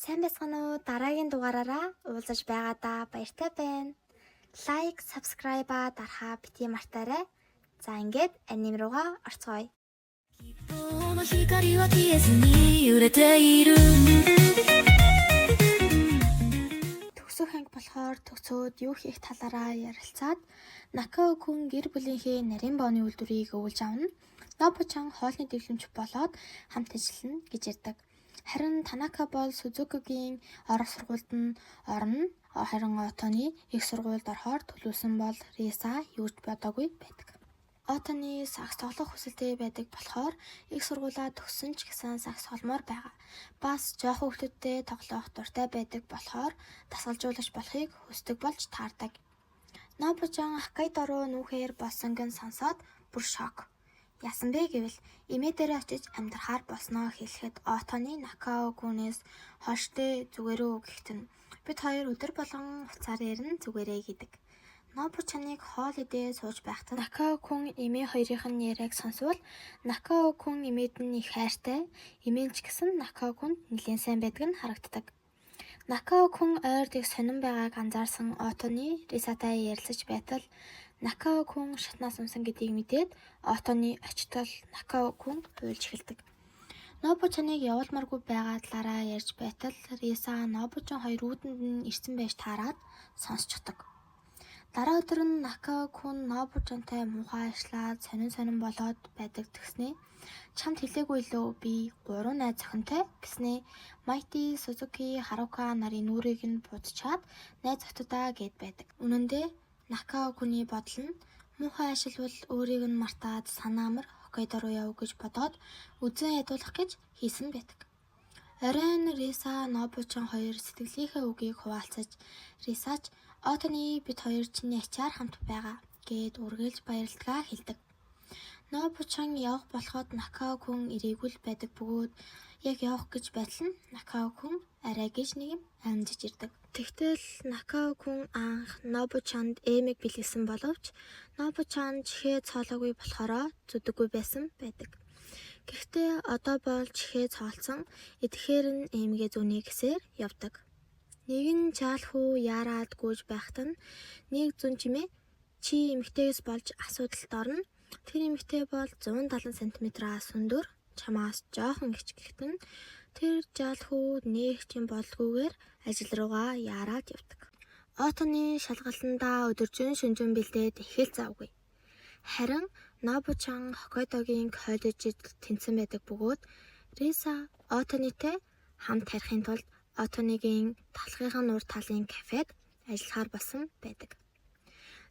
Сайн байцгаана уу? Дараагийн дугаараараа уулзаж байгаадаа баяртай байна. Лайк, subscribe дарахаа бити мартаарай. За ингээд аним руугаа орцгоё. Төгсөх анги болохоор төгсөөд юу хийх талаараа ярилцаад Накао Кун гэр бүлийнхээ нарийн бооны үйлдвэрийг өвлж авна. Нобучан хоолны дэвлэмж болоод хамт ажиллана гэж ярьдаг. Харин Танака бол Сузукигийн орох сургуульд нь орно. Харин Отоны их сургуульд орохоор төлөвлөсөн бол Риса юу ч бодоогүй байдаг. Отоны сакс тоглох хүсэлтэй байдаг болохоор их сургуулаа төгссөн ч гэсэн сакс холмоор байгаа. Бас жоохон хүүхдүүдтэй тоглох дуртай байдаг болохоор дасгалжуулагч болохыг хүсдэг болж таардаг. Нобучан Хоккайдо руу нүүхээр болсонг нь сонсоод бүр шок. Яасан бэ гэвэл эмээ дээр очиж амьдрахаар болсноо хэлэхэд Отоны Накао Кунээс хоштой зүгээрөө гэхт нь бид хоёр өдөр болгон уцаар ярина зүгээрээ гэдэг. Нобучаныг хоол идээ сууж байхдаа Накао Кун эмээ хоёрын нь яриаг сонсвол Накао Кун эмээд нь их хайртай, эмээн ч гэсэн Накао Кунд нэлээд сайн байдаг нь харагддаг. Накао Кун ойрдыг сонирн байгааг анзаарсан Отоны Рисатай ярилцаж байтал Накао Кун шатнаас унсан гэдгийг мэдээд Отоны очтол Накао Кун хуйлж эхэлдэг. Нобучаныг явуулмаргүй байгаа талаараа ярьж байтал Риса Нобучан хоёр үүдэнд нь ирсэн байж таарад сонсчихдог. Дараа өдөр нь Накао Кун Нобучантай муухай ажиллаад сонин болоод байдаг гэснээ чамд хэлээгүй лөө би 3 найз охинтой гэснээ Майти, Сузуки, Харука нарын нүрийг нь будчаад найз охтодоо гэд байдаг. Үнэн дээр Накао Куны бодол нь муухай ажил бол өөрийг нь мартаад санаамар Хоккайдо руу яв гэж бодоод үзэн ядуулах гэж хийсэн байдаг. Оройн Риса Нобучан хоёр сэтгэлийнхээ үгийг хуваалцаж Рисач Отоны бид хоёр чиний ачаар хамт байгаа гэд үргэлж баярлалгаа хэлдэг. Нобучан явах болоход Накао Кун ирээгүй байдаг бөгөөд яг явах гэж байтал нь Накао Кун арай гэж нэг юм амжиж ирдэг. Тэгтэл Накао Кун анх Нобучанд эмэг бэлгэсэн боловч Нобучан чихээ цоолоогүй болохоро зүдэггүй байсан байдаг. Гэхдээ одоо бол чихээ цоолсон эдгээр нь эмгээ зүүнээ гэсээр явдаг. Нэг нь чаалхуу яараад гүйж байхад нь нэг зүүн чимээ чи эмэгтэйгээс болж асуудалд орно. Тэр эмэгтэй бол 170 см-аас өндөр, чамаас жоохон ихч гэхэд нь тэр жаалхуу нээх юм болгүйгээр ажил руугаа яараад явдаг. Отоны шалгалтандаа өдөржин шөнжин бэлдээд эхэл завгүй. Харин Нобучан Хоккайдогийн коллежид тэнцэн байдаг бөгөөд Риса Отонытэй хамт харихын тулд Отоныгийн талхын нуур талын кафед ажиллахаар болсон байдаг.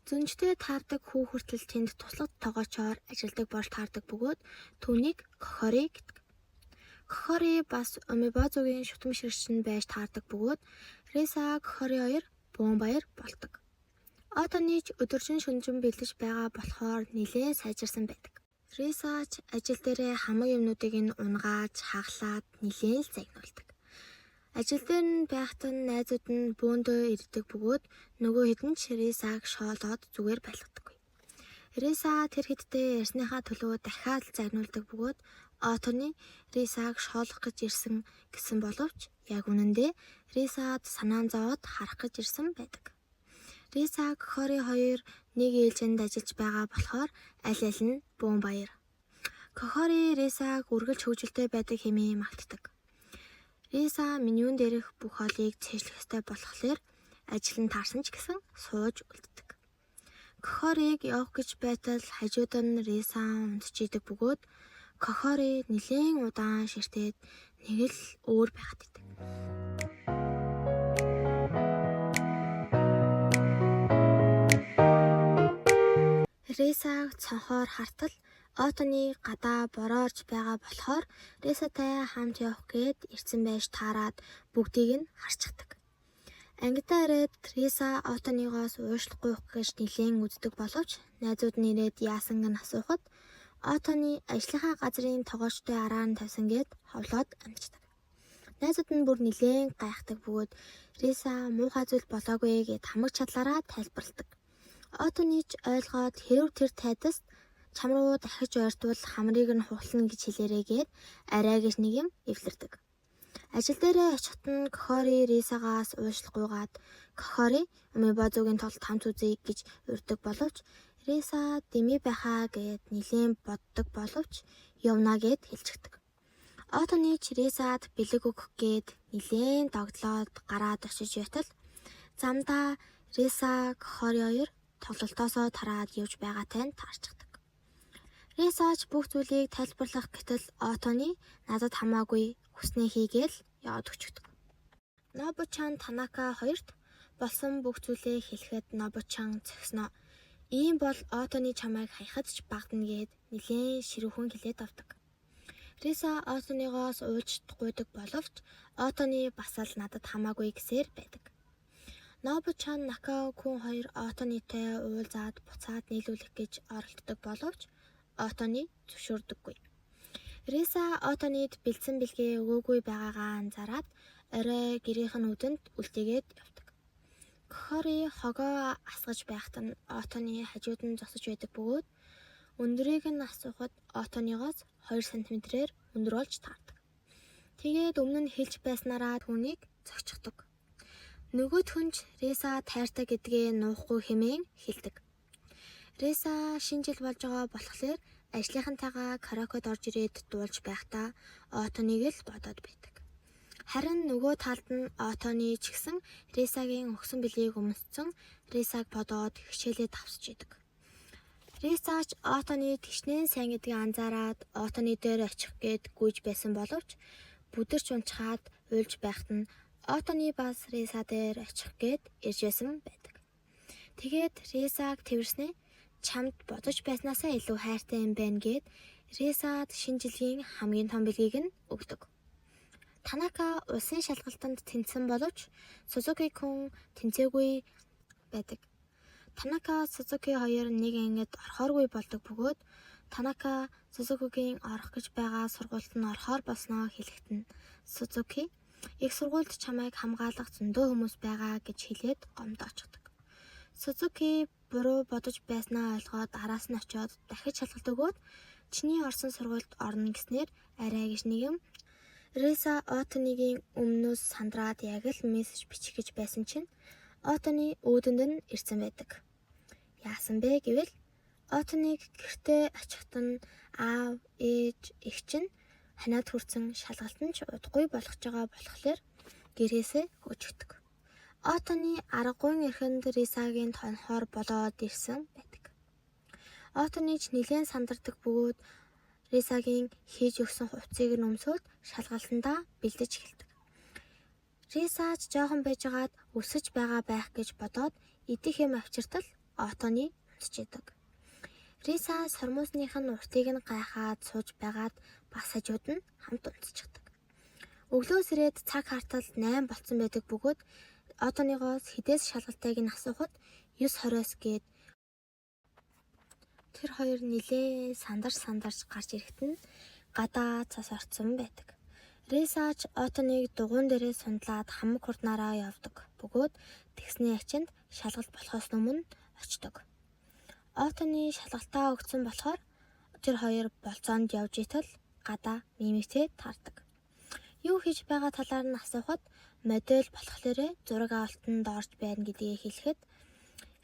Зүнжтэй таардаг хүү хүртэл тэнд туслах тоогоочоор ажилдаг болж таардаг бөгөөд түүнийг Кохори гэдэг. Кохори бас Умибозугийн шүтэн ширшин байж таардаг бөгөөд Риса Кохори хоёр буун баяр болдог. Отоныч өдөржин шөнжин бэлдэж байгаа болохоор нэлээд сайжирсан байдаг. Рисач ажил дээрээ хамаг юмнуудыг нь унгааж хаглаад нэлээд л загнуулдаг. Ажил дээр нь байхдаа найзууд нь бөөндөө ирдэг бөгөөд нөгөө хэд нь ч Рисаг шоолоод зүгээр байлгадаггүй. Риса тэр хэдтэй ярьсныхаа төлөө дахиад загнуулдаг бөгөөд Отоны Рисаг шоолох гэж ирсэн гэсэн боловч яг үнэндээ Рисад санаан зовоод харах гэж ирсэн байдаг. Риса Кохори хоёр нэг ээлжинд ажиллаж байгаа болохоор аль нь буун баяр. Кохори Рисаг үргэлж хөвгөлтэй байдаг хэмээн магтдаг. Риса менюн дээрх бүх хоолыг цээжлэх ёстой болохоор ажил нь таарсан ч гэсэн сууж үлддэг. Кохориг явах гэж байтал хажууд нь Риса унтчихийдэг бөгөөд Кохори нэлээд удаан ширтээд нэг л өөр байхад идэг. Рисаг цонхоор хартал Отоны гадаа бороорж байгаа болохоор Рисатай хамт явах гээд ирсэн байж таарад бүгдийг нь харчихдаг. Ангидаа ирээд Риса Отоныгоос уушлахгүй явах гэж нэлээд үздэг боловч найзууд нь ирээд яасан гэн асуухад Отоны ажлынхаа газрын тогоочтой араа нь тавьсан гээд ховлоод амждаг. Найзууд нь бүр нэлээд гайхдаг бөгөөд Риса муухай зүйл болоогүй гэд хамаг чадлаараа тайлбарладаг. Отоныч ойлгоод хэрв тэр тайдас чам руу дахиж ойртвол хамрыг нь хугална гэж хэлээрээ гээд арай гэж нэг юм эвлэрдэг. Ажил дээрээ очиход нь Кохори Рисагаас уушлахгүйгаад Кохори Умибазугийн толд хамт үзье гэж урьдаг боловч Риса дэмий байхаа гэд нилийн боддог боловч явна гэд хэлчихдэг. Отоны ч Рисад бэлэг өгөх гээд нилийн догдлоод гараад очиж байтал замдаа Риса Кохори хоёр тоглолтоосоо тараад явж байгаатай нь таарчихдаг. Рисач бүх зүйлийг тайлбарлах гэтэл Отоны надад хамаагүй хүснээ хийгээл яваад өчгдөг. Нобучан Танака хоёрт болсон бүх зүйлээ хэлэхэд Нобучан зогсноо. Ийм бол Отоны чамайг хаяхад ч багдана гэд нилийн ширүүхэн хэлээд авдаг. Риса Отоныгоос уулж гуйдаг боловч Отоны бас л надад хамаагүй гэсээр байдаг. Нобучан Накао Кун хоёр Отонытэй уулзаад буцаад нийлүүлэх гэж оролддог боловч Отоны зөвшөөрдөггүй. Риса Отонyd бэлдсэн бэлгээ өгөөгүй байгаагаа анзаараад орой гэрийнх нь үдэнд үлдээгээд явдаг. Кохори хогоо асгаж байхад нь Отоны хажууд нь зогсож байдаг бөгөөд өндөрийг нь асуухад Отоныгоос 2 см-ээр өндөр болж таардаг. Тэгээд өмнө нь хэлж байснараа түүнийг зогчихдог. Нөгөөд хүнч Риса тайртай гэдгээ нуухгүй хэмээн хэлдэг. Риса шинэ жил болж байгаа болохоор ажлынхантайгаа караокед орж ирээд дуулж байхдаа Отоныг л бодоод байдаг. Харин нөгөө талд нь Отоны ч гэсэн Рисагийн өгсөн билийг өмсцөн Рисаг бодоод хичээлээ давсж идэг. Рисач Отоны тэгшнэн сайн гэдгийг анзаараад Отоны дээр очих гээд гүйж байсан боловч бүдэрч унчаад уйлж байхад нь Отоны бас Риса дээр очих гээд ирж байсан байдаг. Тэгээд Рисаг тэрснээ чамд бодож байснаасаа илүү хайртай юм байна гэд Рисад шинэ жилийн хамгийн том бэлгийг нь өгдөг. Танака улсын шалгалтанд тэнцсэн боловч Сузуки кун тэнцээгүй байдаг. Танака Сузуки хоёр нэг ангид орохооргүй болдог бөгөөд Танака Сузукигийн орох гэж байгаа сургуульд нь орохоор болсноо хэлэхэд нь Сузуки их сургуульд чамайг хамгаалах зөндөө хүмүүс байгаа гэж хэлээд гомдоочдөг. Сузуки буруу бодож байснаа ойлгоод араас нь очиод дахиж шалгалт өгөөд чиний орсон сургуульд орно гэснээр арай гэж нэг юм Риса Отоныгийн өмнөөс сандраад яг л мессеж бичих гэж байсан чинь Отоны өөдөнд нь ирсэн байдаг. Яасан бэ гэвэл Отоныг гэртээ очихт нь аав, ээж, эх чинь ханаад хүрсэн шалгалтанд ч удахгүй болгож байгаа болохоор гэрээсээ хөөжөгдөг. Отоны аргагүй эрхэнд Рисагийн тонхоор болоод ирсэн байдаг. Отоны ч нэлээд сандардаг бөгөөд Рисагийн хийж өгсөн хувцсыг нь өмсөөд шалгалтандаа бэлдэж эхэлдэг. Рисач жоохон байжгаад өсөж байгаа байх гэж бодоод идэх юм авчиртал Отоны унтчихдаг. Риса сормоосных нь уртыг нь гайхаад сууж байгаад бас хажууд нь хамт унтчихдаг. Өглөөс ирээд цаг хартал 8 болцсон байдаг бөгөөд Отоныгоос хідээс шалгалтыг нь асуухад 9:20-с гээд тэр хоёр нилээ сандарч гарч ирэхэд нь гадаа цас орцсон байдаг. Рисач Отоныг дугуун дээрээ сундлаад хамаг хурднаараа явдаг бөгөөд тэгсний ачинд шалгалт болохоос өмнө очдог. Отоны шалгалтаа өгсөн болохоор тэр хоёр болцоонд явж итэл гадаа мимиктэй таардаг. Юу хийж байгаа талаар нь асуухад модель болохоор зураг авалтанд орж байна гэдгийг хэлэхэд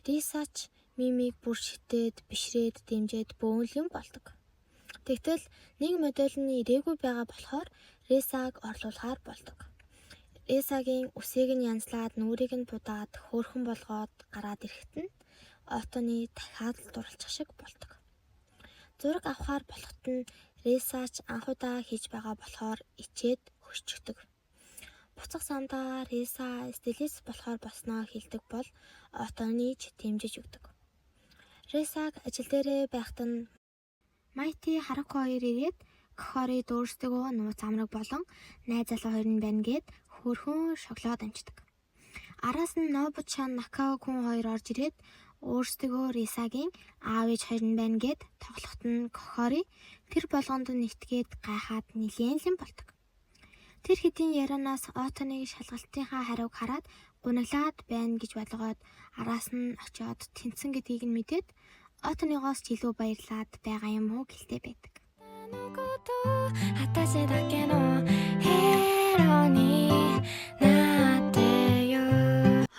Рисач мимиг бүр шитээд, бишрээд, дэмжээд бөөнл юм болдог. Тэгтэл нэг модель нь ирээгүй байгаа болохоор Рисаг орлуулахаар болдог. Рисагийн үсийг нь янзлаад нүрийг нь будаад хөөрхөн болгоод гараад ирэхэд нь Отоны дахиад л дурлчих шиг болдог. Зураг авахаар болоход нь Рисач анхудаа хийж байгаа болохоор ичээд хөшчихдөг. Буцах сандаа Риса стилист болохоор болсноо хэлдэг бол Отоны ч дэмжиж өгдөг. Рисаг ажил дээрээ байхад нь Майти Харуко хоёр ирээд Кохори дүүрсдэгөө нууц амраг болон найз залуу хоёр нь байна гэд хөөрхөн шоколад амждаг. Араас нь Нобучан Накао кун хоёр орж ирээд өөрсдөө Рисагийн аав ээж хоёр нь байна гэд тоглоход нь Кохори тэр болгонд нэгтгээд гайхаад нилээн л болдог. Тэр хэдийн ярианаас Отоныг шалгалтынхаа хариуг хараад гунаглаад байна гэж болгоод араас нь очиод тэнцсэн гэдгийг нь мэдээд Отоныгоос ч илүү баярлаад байгаа юм уу гэлтэй байдаг.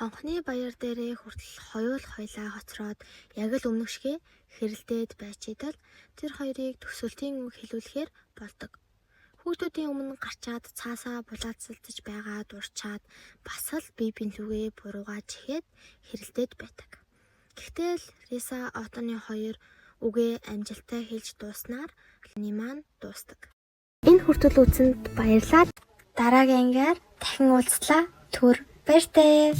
Хонхны баяр дээрээ хүртэл хоёулаа хоцроод яг л өмнөх шигээ хэрэлдээд байж идэл тэр хоёрыг төсөөлтийн үг хэлүүлэхээр болдог. Хүүхдүүдийн өмнө гарчаад цаасаа булаацалдаж байгаа дурчаад бас л бие биенлүүгээ буруугаа чихээд хэрэлдээд байдаг. Гэхдээ л Риса Отоны хоёр үгээ амжилттай хэлж дууснаар альны маань дуустдаг. Энэ хүртэл үзсэнд баярлалаа. Дараагийн ангиар дахин уулзлаа. Түр баяртай.